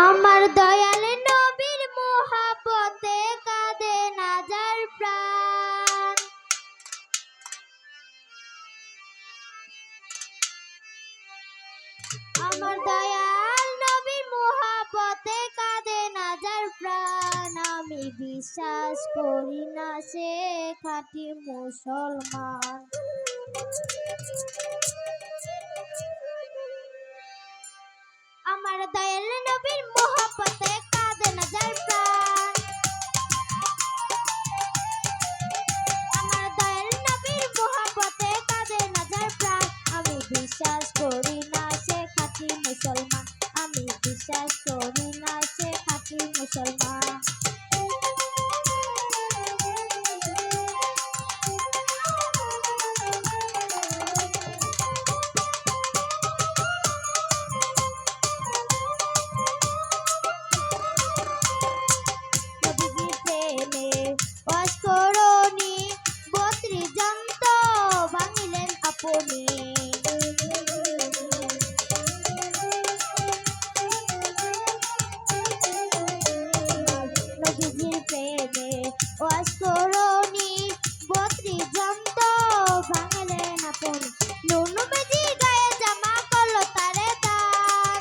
আমার দয়াল নবীর মোহাব্বতে কাঁদে না যার প্রাণ। আমার দয়াল নবীর মোহাব্বতে কাঁদে না যার প্রাণ। আমি বিশ্বাস করি না সে খাঁটি মুসলমান। আমার দয়াল নবীর মোহাব্বতে কাঁদে না যার প্রাণ। আমার দয়াল নবীর মোহাব্বতে কাঁদে না যার প্রাণ। আমি বিশ্বাস করি না সে খাঁটি মুসলমান। আমি বিশ্বাস করি না সে খাঁটি মুসলমান। নবীজির প্রেমে অস্করণী 32 জন্ত ভাঙলেন আপনি। নূর নবীজির গায়ে জামা করলো তারে দান।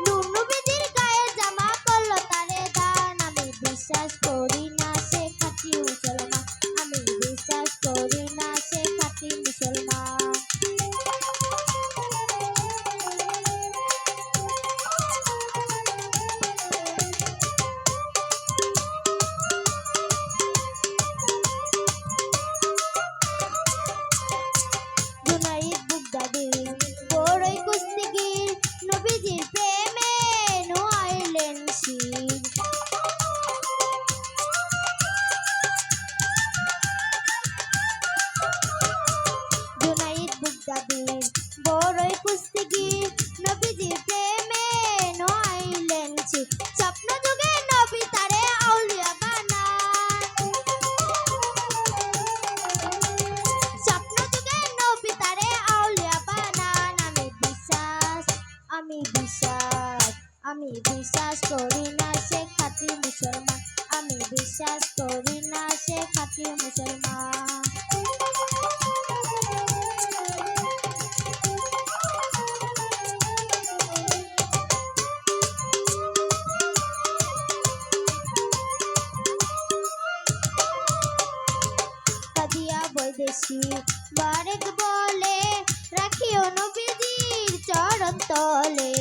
নূর নবীজির গায়ে জামা করলো তারে দান। আমি বিশ্বাস করি না সে খাঁটি মুসলমান। আমি বিশ্বাস করি না সে খাঁটি মুসলমান। বড়ই কুস্তিগির নবীজির প্রেমে নোয়াইলেন শির। জুনাইদ বুগদাদির বড়ই কুস্তিগির নবীজির প্রেমে নোয়াইলেন শির। স্বপ্ন যুগে নবী তারে আউলিয়া বানান। স্বপ্ন যুগে নবী তারে আউলিয়া বানান। আমি বিশ্বাস করি না সে খাঁটি মুসলমান। আমি বিশ্বাস করি না সে খাঁটি মুসলমান। কাদিয়া বৈদেশী বারেক বলে রাখিও নবীজির চরণ তলে।